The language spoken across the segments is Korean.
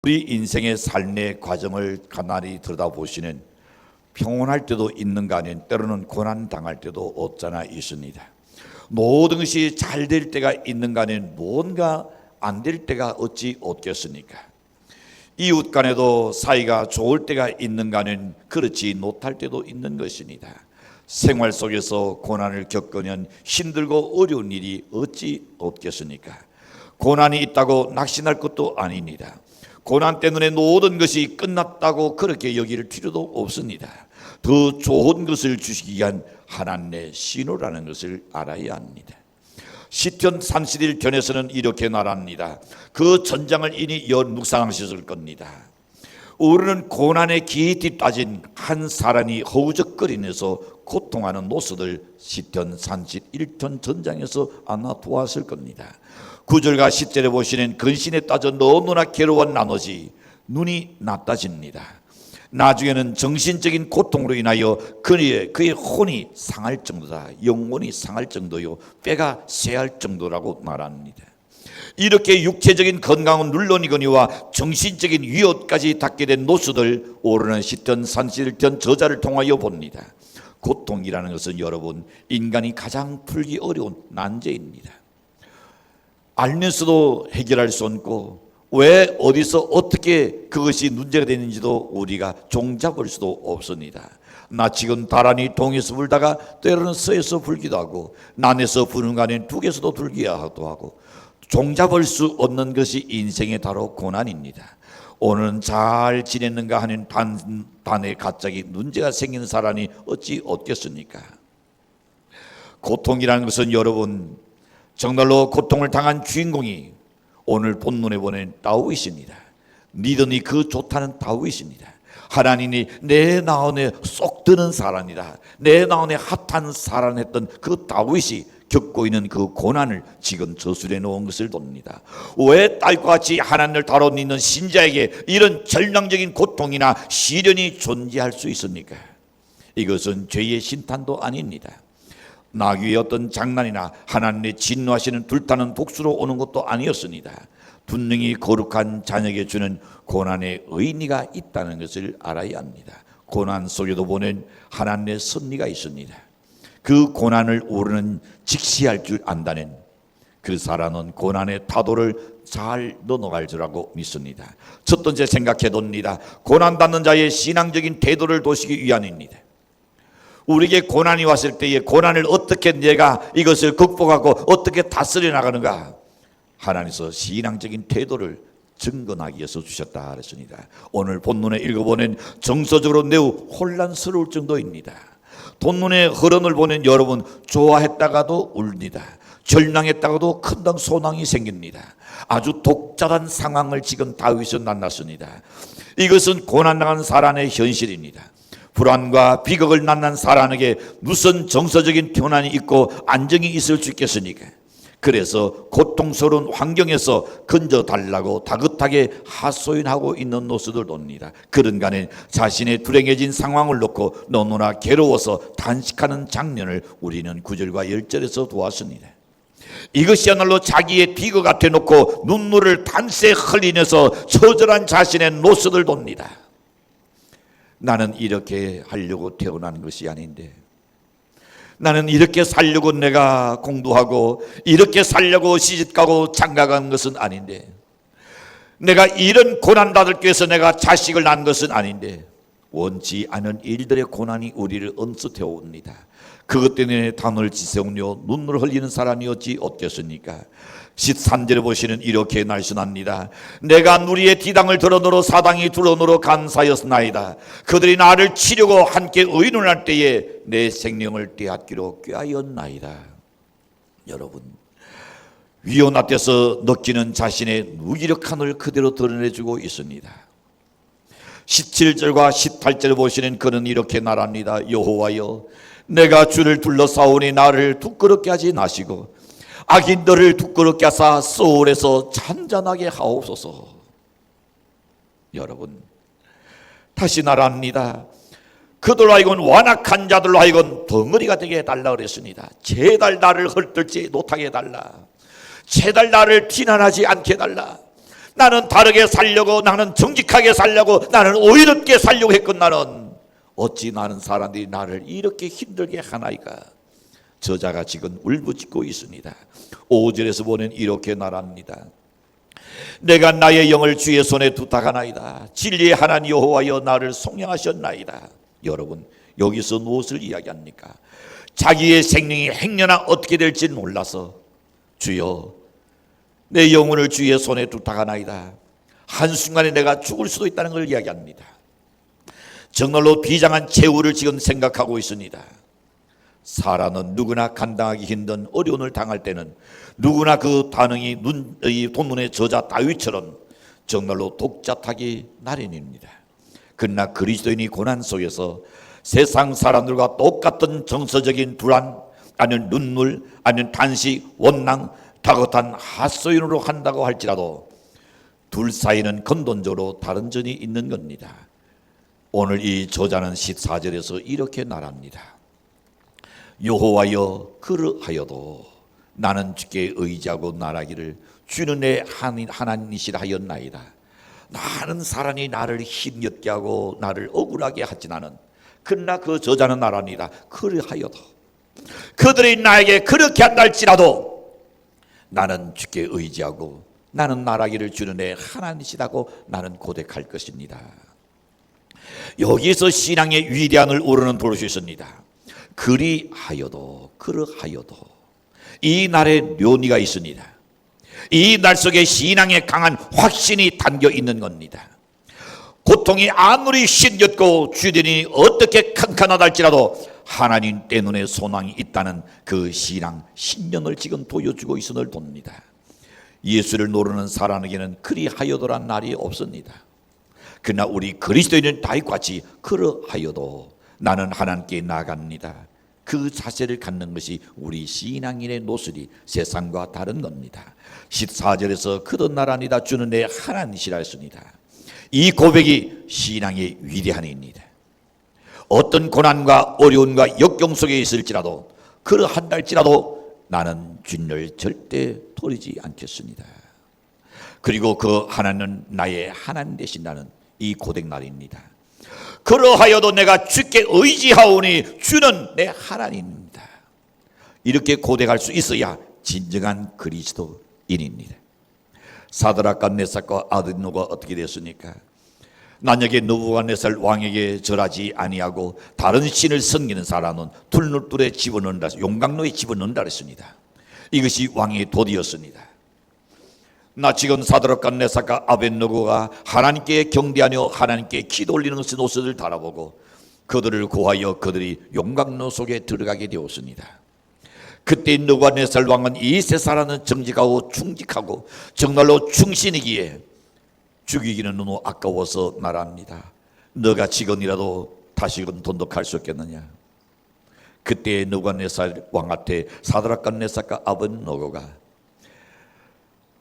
우리 인생의 삶의 과정을 가만히 들여다보시는 평온할 때도 있는가 아닌 때로는 고난 당할 때도 없잖아 있습니다. 모든 것이 잘 될 때가 있는가 아닌 뭔가 안 될 때가 어찌 없겠습니까? 이웃 간에도 사이가 좋을 때가 있는가 하는 그렇지 못할 때도 있는 것입니다. 생활 속에서 고난을 겪으면 힘들고 어려운 일이 어찌 없겠습니까? 고난이 있다고 낙심할 것도 아닙니다. 고난 때문에 모든 것이 끝났다고 그렇게 여길 필요도 없습니다. 더 좋은 것을 주시기 위한 하나님의 신호라는 것을 알아야 합니다. 시편 31편에서는 이렇게 말합니다. 그 전장을 이니 묵상하셨을 겁니다. 우리는 고난에 깊이 빠진 한 사람이 허우적거리면서 고통하는 모습을 시편 31편 전장에서 아마 보았을 겁니다. 9절과 10절에 보시는 근심에 따져 너무나 괴로운 나머지 눈이 나빠집니다. 나중에는 정신적인 고통으로 인하여 그의 혼이 상할 정도다. 영혼이 상할 정도요, 뼈가 쇠할 정도라고 말합니다. 이렇게 육체적인 건강은 물론이거니와 정신적인 위협까지 닿게 된 노수들, 오르는 시편 31편 저자를 통하여 봅니다. 고통이라는 것은 여러분, 인간이 가장 풀기 어려운 난제입니다. 알면서도 해결할 수 없고 왜 어디서 어떻게 그것이 문제가 되는지도 우리가 종잡을 수도 없습니다. 나 지금 바람이 동에서 불다가 때로는 서에서 불기도 하고 남에서 부는 간에 북에서도 불기도 하고 종잡을 수 없는 것이 인생의 바로 고난입니다. 오늘은 잘 지냈는가 하는 반에 갑자기 문제가 생기는 사람이 어찌 없겠습니까? 고통이라는 것은 여러분, 정말로 고통을 당한 주인공이 오늘 본문에 보낸 다윗입니다. 믿음이 그 좋다는 다윗입니다. 하나님이 내 나온에 쏙 드는 사람이다, 내 나온에 핫한 사람 했던 그 다윗이 겪고 있는 그 고난을 지금 저술해 놓은 것을 봅니다. 왜 딸과 같이 하나님을 다뤄있는 신자에게 이런 절망적인 고통이나 시련이 존재할 수 있습니까? 이것은 죄의 신탄도 아닙니다. 나귀의 어떤 장난이나 하나님의 진노하시는 불타는 복수로 오는 것도 아니었습니다. 분명히 거룩한 자녀에게 주는 고난의 의미가 있다는 것을 알아야 합니다. 고난 속에도 보는 하나님의 섭리가 있습니다. 그 고난을 우리는 직시할 줄 안다는 그 사람은 고난의 파도를 잘 넘어갈 줄알고 믿습니다. 첫 번째 생각해 봅니다. 고난받는 자의 신앙적인 태도를 도시기 위함입니다. 우리에게 고난이 왔을 때에 고난을 어떻게 내가 이것을 극복하고 어떻게 다스려 나가는가, 하나님께서 신앙적인 태도를 증거하기 위해서 주셨다 그랬습니다. 오늘 본문에 읽어보는 정서적으로 매우 혼란스러울 정도입니다. 본문의 흐름을 보는 여러분, 좋아했다가도 울립니다. 절망했다가도 큰 소망이 생깁니다. 아주 독자한 상황을 지금 다윗은 만났습니다. 이것은 고난당한 사람의 현실입니다. 불안과 비극을 만난 사람에게 무슨 정서적인 평안이 있고 안정이 있을 수 있겠습니까? 그래서 고통스러운 환경에서 건져달라고 다급하게 하소연하고 있는 노수들 봅니다. 그런 간에 자신의 불행해진 상황을 놓고 너무나 괴로워서 단식하는 장면을 우리는 9절과 10절에서 보았습니다. 이것이야말로 자기의 비극 앞에 놓고 눈물을 단세 흘리면서 처절한 자신의 노수들 봅니다. 나는 이렇게 하려고 태어난 것이 아닌데, 나는 이렇게 살려고 내가 공부하고 이렇게 살려고 시집가고 장가간 것은 아닌데, 내가 이런 고난받을 위해서 내가 자식을 낳은 것은 아닌데, 원치 않은 일들의 고난이 우리를 엄습해 옵니다. 그것 때문에 단을 지새우며 눈물을 흘리는 사람이 어찌 없겠습니까? 13절에 보시는 이렇게 날씬합니다. 내가 누리의 뒤당을 드러누러 사당이 두려누러 감사였나이다. 그들이 나를 치려고 함께 의논을 할 때에 내 생명을 빼앗기로 꾀하였나이다. 여러분, 위험 앞에서 느끼는 자신의 무기력함을 그대로 드러내주고 있습니다. 17절과 18절에 보시는 그는 이렇게 말합니다. 여호와여, 내가 주를 둘러싸오니 나를 부끄럽게 하지 마시고 악인들을 부끄럽게 하사 소홀에서 잔잔하게 하옵소서. 여러분, 다시 말합니다. 그들로 하여금 완악한 자들로 하여금 덩어리가 되게 해달라 그랬습니다. 제발 나를 헐뜯지 못하게 해달라. 제발 나를 비난하지 않게 해달라. 나는 다르게 살려고, 나는 정직하게 살려고, 나는 오이롭게 살려고 했건 나는 어찌 나는 사람들이 나를 이렇게 힘들게 하나이까. 저자가 지금 울부짖고 있습니다. 5절에서 보면 이렇게 말합니다. 내가 나의 영을 주의 손에 부탁하나이다. 진리의 하나님 여호와여 나를 속량하셨나이다. 여러분, 여기서 무엇을 이야기합니까? 자기의 생명이 행여나 어떻게 될지 몰라서 주여 내 영혼을 주의 손에 부탁하나이다. 한순간에 내가 죽을 수도 있다는 걸 이야기합니다. 정말로 비장한 최후를 지금 생각하고 있습니다. 사람은 누구나 감당하기 힘든 어려움을 당할 때는 누구나 그 반응이 이 본문의 저자 다윗처럼 정말로 독자타기 나련입니다. 그러나 그리스도인이 고난 속에서 세상 사람들과 똑같은 정서적인 불안, 아니면 눈물, 아니면 단식, 원망, 다급한 핫소인으로 한다고 할지라도 둘 사이는 근본적으로 다른 점이 있는 겁니다. 오늘 이 저자는 14절에서 이렇게 말합니다. 여호와여 그러하여도 나는 주께 의지하고 나라기를 주는 내 하나님이시라 하였나이다. 많은 사람이 나를 힘겹게 하고 나를 억울하게 하지나는, 그러나 그 저자는 말합니다. 그러하여도 그들이 나에게 그렇게 한다 할지라도 나는 주께 의지하고 나는 나라기를 주는 내 하나님이시라고 나는 고백할 것입니다. 여기서 신앙의 위대함을 우러는 볼 수 있습니다. 그리하여도 그러하여도 이 날에 묘미가 있습니다. 이 날 속에 신앙의 강한 확신이 담겨 있는 겁니다. 고통이 아무리 힘겹고 주변이 어떻게 칸칸하다 할지라도 하나님 때문에 소망이 있다는 그 신앙, 신념을 지금 보여주고 있음을 봅니다. 예수를 모르는 사람에게는 그리하여도란 날이 없습니다. 그러나 우리 그리스도인은 다윗같이 그러하여도 나는 하나님께 나아갑니다. 그 자세를 갖는 것이 우리 신앙인의 노술이 세상과 다른 겁니다. 14절에서 그런 나라니다 주는 내 하나님이시라 했습니다. 이 고백이 신앙의 위대함입니다. 어떤 고난과 어려움과 역경 속에 있을지라도 그러한다 할지라도 나는 주님을 절대 버리지 않겠습니다. 그리고 그 하나님은 나의 하나님 되신다는 이 고백 날입니다. 그러하여도 내가 주께 의지하오니 주는 내 하나님입니다. 이렇게 고백할 수 있어야 진정한 그리스도인입니다. 사드락과 메삭과 아벳노가 어떻게 됐습니까? 만약에 느부갓네살 왕에게 절하지 아니하고 다른 신을 섬기는 사람은 둘둘에 집어넣는다, 용광로에 집어넣는다 그랬습니다. 이것이 왕의 도리였습니다. 나 지금 사드락과 메삭과 아벳노고가 하나님께 경배하며 하나님께 기도 올리는 것을 노릇을 바라보고 그들을 구하여 그들이 용광로 속에 들어가게 되었습니다. 그때 느부갓네살 왕은 이 세 사람은 정직하고 충직하고 정말로 충신이기에 죽이기는 너무 아까워서 말합니다. 너가 지금이라도 다시금 돈독할 수 없겠느냐. 그때 느부갓네살 왕한테 사드락과 메삭과 아벳노고가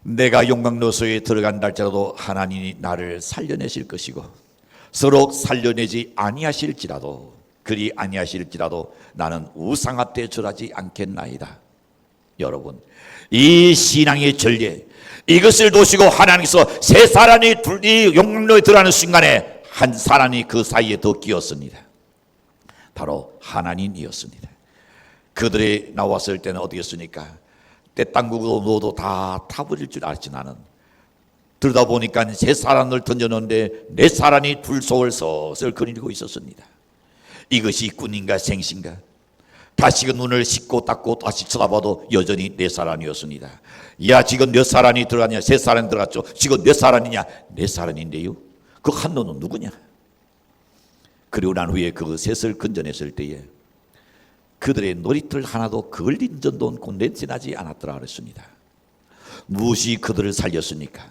내가 용광로 속에 들어간다 할지라도 하나님이 나를 살려내실 것이고 서로 살려내지 아니하실지라도 그리 아니하실지라도 나는 우상 앞에 절하지 않겠나이다. 여러분, 이 신앙의 전례 이것을 도시고 하나님께서 세 사람이 이 용광로에 들어가는 순간에 한 사람이 그 사이에 더 끼었습니다. 바로 하나님이었습니다. 그들이 나왔을 때는 어떻겠습니까? 떼땅구도 너도 다 타버릴 줄 알지. 나는 들다 보니까 세 사람을 던져놓는데 네 사람이 불 속을 서슬 거리고 있었습니다. 이것이 꿈인가 생신가? 다시금 눈을 씻고 닦고 다시 쳐다봐도 여전히 네 사람이었습니다. 야, 지금 몇 사람이 들어가냐? 세 사람이 들어갔죠. 지금 몇 사람이냐? 네 사람인데요. 그 한 놈은 누구냐? 그리고 난 후에 그 셋을 건져냈을 때에 그들의 놀이틀 하나도 걸린 점도 없고 냄새나지 않았더라 그랬습니다. 무엇이 그들을 살렸습니까?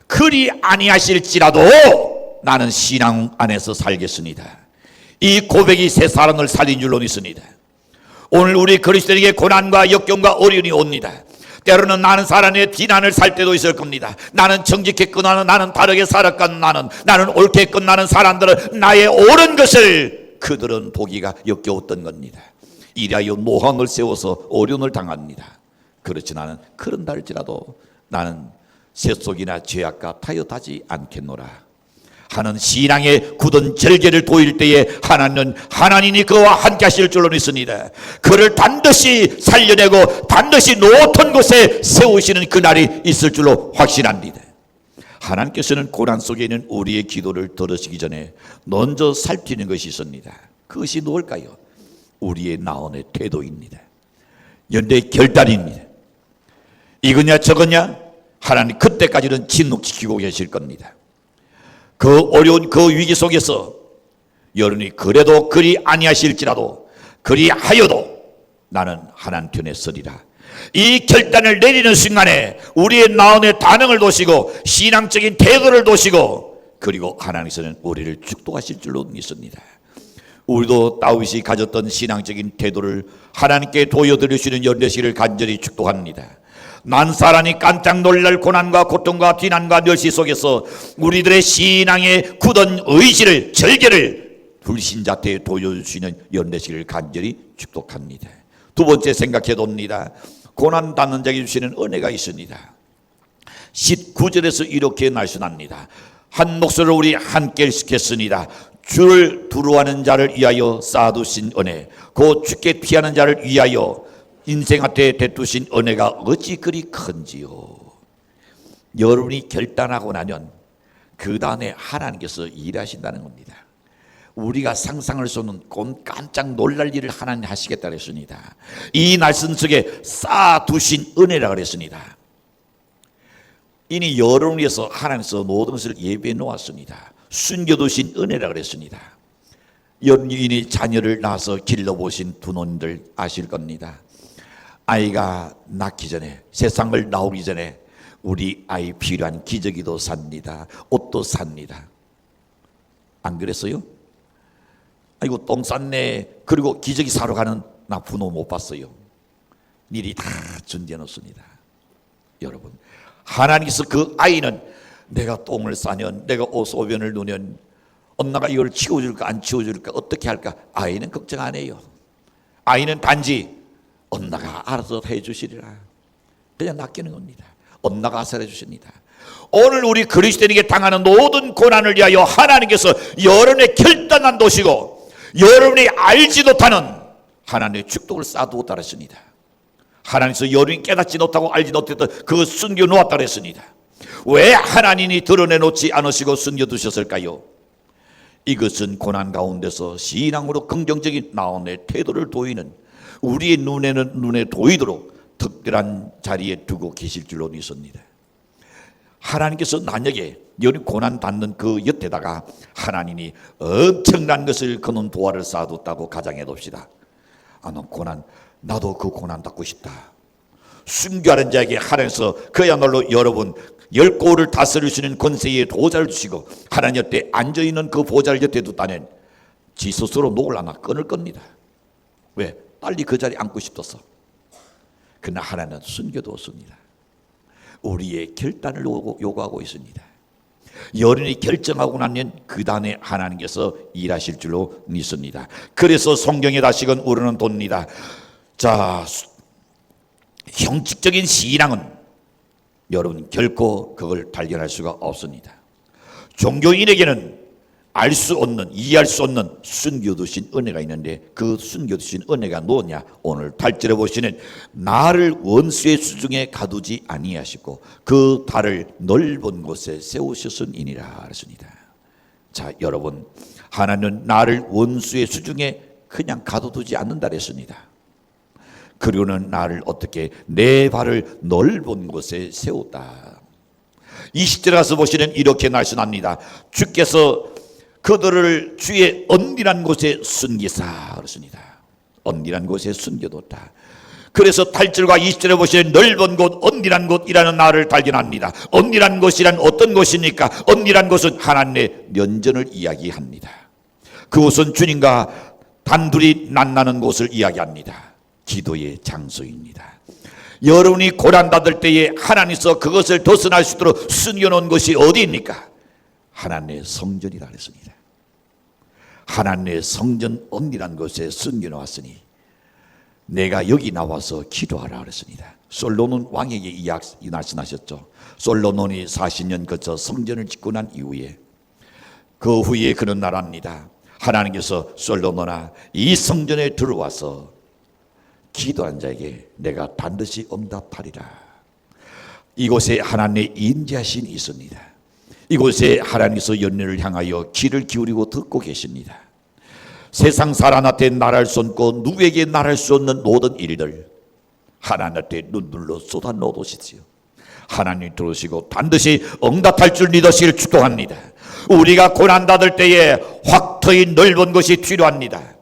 그리 아니하실지라도 나는 신앙 안에서 살겠습니다. 이 고백이 세 사람을 살린 줄로 믿습니다. 오늘 우리 그리스도인에게 고난과 역경과 어려움이 옵니다. 때로는 나는 사람의 비난을 살 때도 있을 겁니다. 나는 정직했거나 나는 다르게 살았거나 나는 옳게 했거나 사람들은 나의 옳은 것을 그들은 보기가 역겨웠던 겁니다. 이리하여 모함을 세워서 어려움을 당합니다. 그렇지 나는 그런다 할지라도 나는 셋속이나 죄악과 타협하지 않겠노라 하는 신앙의 굳은 절개를 보일 때에 하나님은 하나님이 그와 함께 하실 줄로 믿습니다. 그를 반드시 살려내고 반드시 높은 곳에 세우시는 그날이 있을 줄로 확신합니다. 하나님께서는 고난 속에 있는 우리의 기도를 들으시기 전에 먼저 살피는 것이 있습니다. 그것이 무엇일까요? 우리의 나온의 태도입니다. 연대의 결단입니다. 이거냐 저거냐 하나님 그때까지는 진노시키고 계실 겁니다. 그 어려운 그 위기 속에서 여러분이 그래도 그리 아니하실지라도 그리하여도 나는 하나님 편에 서리라. 이 결단을 내리는 순간에 우리의 나온의 반응을 도시고 신앙적인 태도를 도시고 그리고 하나님께서는 우리를 축복하실 줄로 믿습니다. 우리도 다윗이 가졌던 신앙적인 태도를 하나님께 보여드리시는 연대시를 간절히 축복합니다. 난사람이 깜짝 놀랄 고난과 고통과 비난과 멸시 속에서 우리들의 신앙의 굳은 의지를 절개를 불신자태에 보여주시는 연대시를 간절히 축복합니다. 두 번째 생각해 봅니다. 고난 받는 자에게 주시는 은혜가 있습니다. 19절에서 이렇게 말씀합니다. 한 목소리로 우리 함께 읽겠습니다. 주를 두려워하는 자를 위하여 쌓아두신 은혜 곧 주께 피하는 자를 위하여 인생한테 대두신 은혜가 어찌 그리 큰지요. 여러분이 결단하고 나면 그 다음에 하나님께서 일하신다는 겁니다. 우리가 상상할 수 없는 깜짝 놀랄 일을 하나님 하시겠다 그랬습니다. 이 말씀 속에 쌓아두신 은혜라 그랬습니다. 이니 여러분을 위해서 하나님께서 모든 것을 예비해 놓았습니다. 숨겨두신 은혜라 그랬습니다. 여러분이 자녀를 낳아서 길러보신 부모님들 아실 겁니다. 아이가 낳기 전에 세상을 나오기 전에 우리 아이 필요한 기저귀도 삽니다. 옷도 삽니다. 안 그랬어요? 아이고 똥 쌌네. 그리고 기저귀 사러 가는 나 부모 못 봤어요. 미리 다 준비해 놓습니다. 여러분 하나님께서 그 아이는 내가 똥을 싸면 내가 오소변을 누면 엄마가 이걸 치워줄까 안 치워줄까 어떻게 할까 아이는 걱정 안 해요. 아이는 단지 엄마가 알아서 해주시리라 그냥 낚이는 겁니다. 엄마가 알아서 해주십니다. 오늘 우리 그리스도인에게 당하는 모든 고난을 위하여 하나님께서 여러분의 결단만 도시고 여러분이 알지 못하는 하나님의 축복을 쌓아두었다 그랬습니다. 하나님께서 여러분이 깨닫지 못하고 알지 못했던 그 숨겨놓았다 그랬습니다. 왜 하나님이 드러내놓지 않으시고 숨겨두셨을까요? 이것은 고난 가운데서 신앙으로 긍정적인 나온의 태도를 보이는 우리의 눈에 보이도록 특별한 자리에 두고 계실 줄로 믿습니다. 하나님께서 만약에 여러분 고난 받는 그 옆에다가 하나님이 엄청난 것을 거는 보화를 쌓아뒀다고 가정해 봅시다. 고난 나도 그 고난 받고 싶다. 순교하는 자에게 하나님께서 그야말로 여러분 10고를 다스릴 수 있는 권세의 보좌를 주시고 하나님 옆에 앉아있는 그 보좌를 옆에 두다면 지 스스로 목을 하나 끊을 겁니다. 왜? 빨리 그 자리에 앉고 싶어서. 그러나 하나님은 숨겨두었습니다. 우리의 결단을 요구하고 있습니다. 여러분이 결정하고 나면 그 다음에 하나님께서 일하실 줄로 믿습니다. 그래서 성경에 다시금 우리는 돕니다. 자, 형식적인 신앙은 여러분 결코 그걸 발견할 수가 없습니다. 종교인에게는 알 수 없는 이해할 수 없는 숨겨두신 은혜가 있는데 그 숨겨두신 은혜가 뭐냐? 오늘 8절에 보시는 나를 원수의 수중에 가두지 아니하시고 그 달을 넓은 곳에 세우셨으니라 했습니다. 자 여러분 하나님은 나를 원수의 수중에 그냥 가둬두지 않는다 했습니다. 그리고는 나를 어떻게 내 발을 넓은 곳에 세웠다. 20절에 가서 보시는 이렇게 말씀합니다. 주께서 그들을 주의 언니란 곳에 숨기사 그렇습니다. 언니란 곳에 숨겨뒀다. 그래서 8절과 20절에 보시는 넓은 곳, 언니란 곳이라는 나를 발견합니다. 언니란 곳이란 어떤 곳입니까? 언니란 곳은 하나님의 면전을 이야기합니다. 그곳은 주님과 단둘이 만나는 곳을 이야기합니다. 기도의 장소입니다. 여러분이 고난받을 때에 하나님께서 그것을 벗어날 수 있도록 숨겨놓은 것이 어디입니까? 하나님의 성전이라 그랬습니다. 하나님의 성전 언니란 곳에 숨겨놓았으니 내가 여기 나와서 기도하라 그랬습니다. 솔로몬 왕에게 이 말씀하셨죠. 솔로몬이 40년 거쳐 성전을 짓고 난 이후에 그 후에 그런 날합니다. 하나님께서 솔로몬아, 이 성전에 들어와서 기도한 자에게 내가 반드시 응답하리라. 이곳에 하나님의 인자신이 있습니다. 이곳에 하나님께서 연륜을 향하여 귀를 기울이고 듣고 계십니다. 세상 사람한테 말할 수 없고 누구에게 말할 수 없는 모든 일들 하나님한테 눈물로 쏟아 놓으시지요. 하나님 들으시고 반드시 응답할 줄 믿으시길 축복합니다. 우리가 고난받을 때에 확 트인 넓은 것이 필요합니다.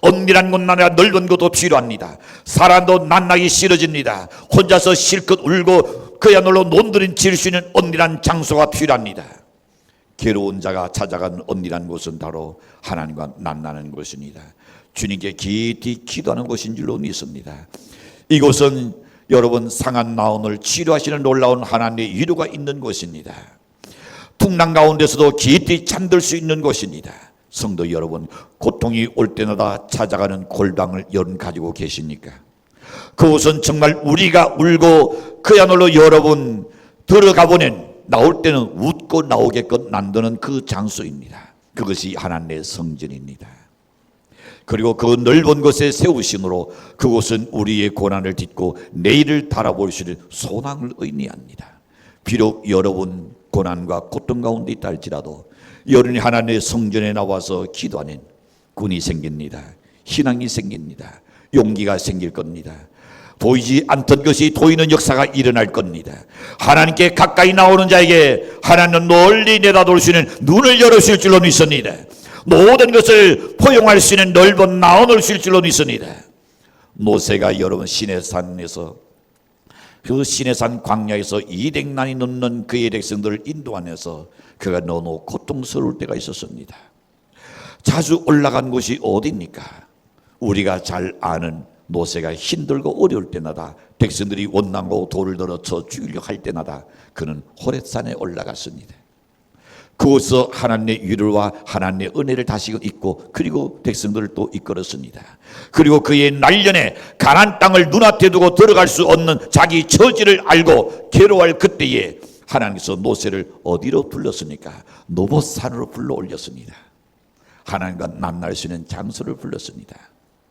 엄밀한 곳만 아니라 넓은 곳도 필요합니다. 사람도 만나기 싫어집니다. 혼자서 실컷 울고 그야말로 논두린 질 수 있는 엄밀한 장소가 필요합니다. 괴로운 자가 찾아간 엄밀한 곳은 바로 하나님과 만나는 곳입니다. 주님께 깊이 기도하는 곳인 줄로 믿습니다. 이곳은 여러분 상한 마음을 치료하시는 놀라운 하나님의 위로가 있는 곳입니다. 풍랑 가운데서도 깊이 잠들 수 있는 곳입니다. 성도 여러분, 고통이 올 때마다 찾아가는 골방을 여러분 가지고 계십니까? 그곳은 정말 우리가 울고 그야말로 여러분 들어가 보면 나올 때는 웃고 나오게끔 만드는 그 장소입니다. 그것이 하나님의 성전입니다. 그리고 그 넓은 곳에 세우심으로 그곳은 우리의 고난을 딛고 내일을 바라볼 수 있는 소망을 의미합니다. 비록 여러분 고난과 고통 가운데 있다 할지라도 여러분이 하나님의 성전에 나와서 기도하는 군이 생깁니다. 희망이 생깁니다. 용기가 생길 겁니다. 보이지 않던 것이 보이는 역사가 일어날 겁니다. 하나님께 가까이 나오는 자에게 하나님은 멀리 내다보시는 눈을 열으실 줄로 믿습니다. 모든 것을 포용할 수 있는 넓은 마음을 주실 줄로 믿습니다. 모세가 여러분 시내산에서 그 시내산 광야에서 200난이 넘는 그의 백성들을 인도하면서 그가 너무 고통스러울 때가 있었습니다. 자주 올라간 곳이 어디입니까? 우리가 잘 아는 모세가 힘들고 어려울 때마다 백성들이 원망하고 돌을 들어 쳐 죽이려 할 때마다 그는 호렙산에 올라갔습니다. 그곳에서 하나님의 위로와 하나님의 은혜를 다시금 잊고 그리고 백성들을 또 이끌었습니다. 그리고 그의 날년에 가나안 땅을 눈앞에 두고 들어갈 수 없는 자기 처지를 알고 괴로워할 그때에 하나님께서 모세를 어디로 불렀습니까? 노봇산으로 불러 올렸습니다. 하나님과 만날 수 있는 장소를 불렀습니다.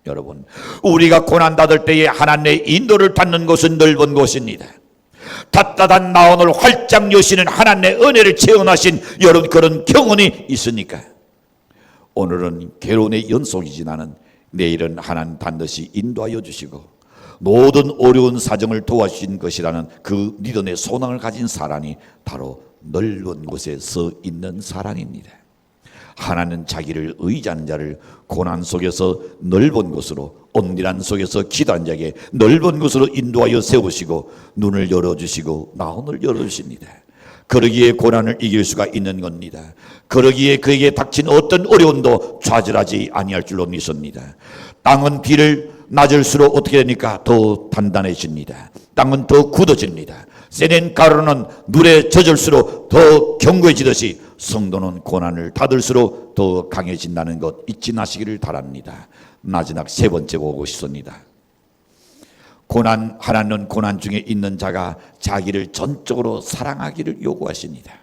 여러분, 우리가 고난받을 때에 하나님의 인도를 받는 곳은 넓은 곳입니다. 답답한 마음을 활짝 여시는 하나님의 은혜를 체험하신 여러분 그런 경험이 있으니까 오늘은 괴로움의 연속이지만은 내일은 하나님 반드시 인도하여 주시고 모든 어려운 사정을 도와주신 것이라는 그 믿음의 소망을 가진 사람이 바로 넓은 곳에 서 있는 사람입니다. 하나는 자기를 의지하는 자를 고난 속에서 넓은 곳으로 온전한 속에서 기도한 자에게 넓은 곳으로 인도하여 세우시고 눈을 열어주시고 마음을 열어주십니다. 그러기에 고난을 이길 수가 있는 겁니다. 그러기에 그에게 닥친 어떤 어려움도 좌절하지 아니할 줄로 믿습니다. 땅은 비를 맞을수록 어떻게 되니까 더 단단해집니다. 땅은 더 굳어집니다. 세낸 가루는 물에 젖을수록 더 견고해지듯이 성도는 고난을 받을수록 더 강해진다는 것 잊지 마시기를 바랍니다. 마지막 세 번째 보고 싶습니다. 하나님은 고난 중에 있는 자가 자기를 전적으로 사랑하기를 요구하십니다.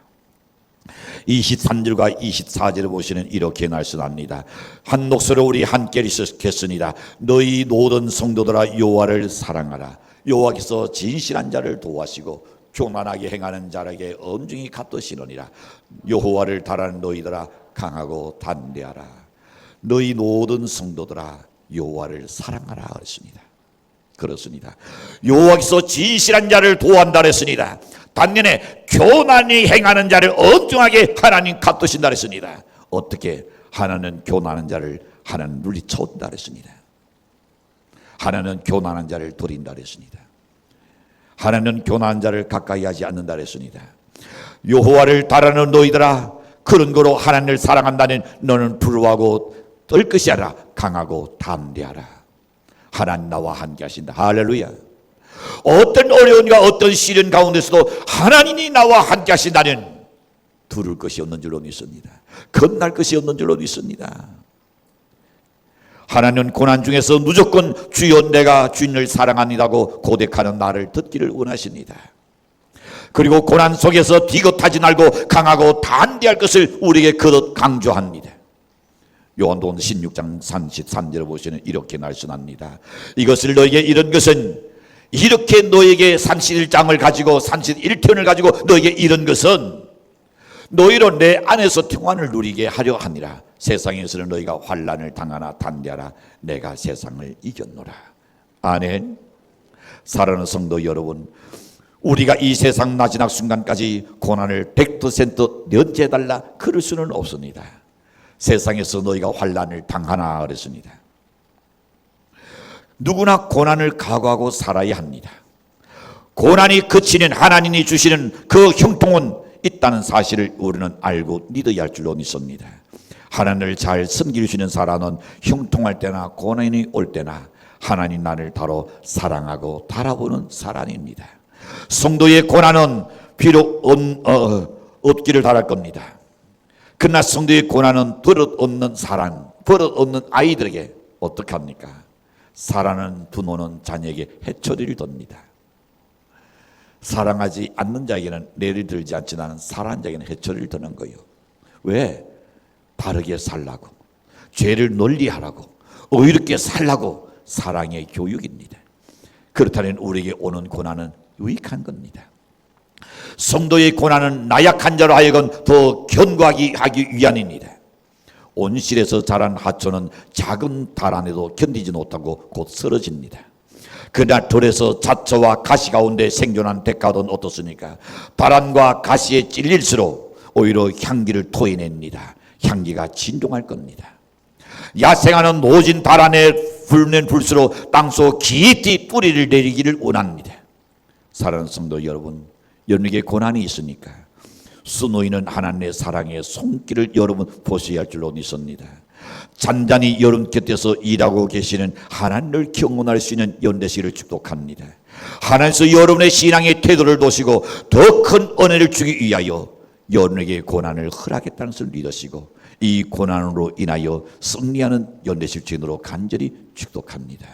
23절과 24절을 보시면 이렇게 말씀합니다. 한 목소리로 우리 함께 읽겠습니다. 너희 모든 성도들아 여호와를 사랑하라. 여호와께서 진실한 자를 도와시고 교만하게 행하는 자에게 엄중히 갚으시느니라. 여호와를 따르는 너희들아 강하고 담대하라. 너희 모든 성도들아 여호와를 사랑하라 그랬습니다. 그렇습니다. 여호와께서 진실한 자를 도한다 그랬습니다. 반면에 교만히 행하는 자를 엄중하게 하나님 갚으신다 그랬습니다. 어떻게? 하나는 교만한 자를 하나는 물리쳐온다 그랬습니다. 하나는 교만한 자를 버린다 그랬습니다. 하나는 교만한 자를 가까이 하지 않는다 그랬습니다. 여호와를 따르는 너희들아 그런 거로 하나님을 사랑한다는 너는 불구하고 떨 것이 아니라 강하고 담대하라. 하나님 나와 함께 하신다. 할렐루야. 어떤 어려움과 어떤 시련 가운데서도 하나님이 나와 함께 하신다는 두려울 것이 없는 줄로 믿습니다. 겁날 것이 없는 줄로 믿습니다. 하나님은 고난 중에서 무조건 주여 내가 주님을 사랑합니다고 고백하는 나를 듣기를 원하십니다. 그리고 고난 속에서 디귿하지 말고 강하고 단대할 것을 우리에게 거듭 강조합니다. 요한복음 16장 33절에 보시면 이렇게 말씀합니다. 이것을 너에게 이런 것은 이렇게 너에게 31장을 가지고 31편을 가지고 너에게 이런 것은 너희로 내 안에서 평안을 누리게 하려 하니라. 세상에서는 너희가 환난을 당하나 단대하라. 내가 세상을 이겼노라. 아멘. 사랑하는 성도 여러분, 우리가 이 세상 마지막 순간까지 고난을 100% 면제해달라 그럴 수는 없습니다. 세상에서 너희가 환난을 당하나 그랬습니다. 누구나 고난을 각오하고 살아야 합니다. 고난이 그치는 하나님이 주시는 그 형통은 있다는 사실을 우리는 알고 믿어야 할 줄로 믿습니다. 하나님을 잘 섬길 수 있는 사람은 형통할 때나 고난이 올 때나 하나님 나를 바로 사랑하고 바라보는 사람입니다. 성도의 고난은 비록 없기를 바랄 겁니다. 그러나 성도의 고난은 버릇 없는 사람, 버릇 없는 아이들에게 어떻게 합니까? 사랑하는 부모는 자녀에게 해초리를 듭니다. 사랑하지 않는 자에게는 내리 들지 않지만 사랑하는 자에게는 해초리를 드는 거예요. 왜? 바르게 살라고, 죄를 널리하라고, 의롭게 살라고. 사랑의 교육입니다. 그렇다면 우리에게 오는 고난은 유익한 겁니다. 성도의 고난은 나약한 자로 하여금 더 견고하게 하기 위함입니다. 온실에서 자란 하초는 작은 달 안에도 견디지 못하고 곧 쓰러집니다. 그러나 들에서 자초와 가시 가운데 생존한 대가는 어떻습니까? 바람과 가시에 찔릴수록 오히려 향기를 토해냅니다. 향기가 진동할 겁니다. 야생하는 노진 달 안에 불면 불수록 땅속 깊이 뿌리를 내리기를 원합니다. 사랑하는 성도 여러분, 여러분에게 고난이 있으니까 수노이는 하나님의 사랑의 손길을 여러분 보셔야 할 줄로 믿습니다. 잔잔히 여러분 곁에서 일하고 계시는 하나님을 경험할 수 있는 연대시를 축복합니다. 하나님께서 여러분의 신앙의 태도를 보시고 더 큰 은혜를 주기 위하여 여러분에게 고난을 허락했다는 것을 믿으시고 이 고난으로 인하여 승리하는 연대실 주인으로 간절히 축복합니다.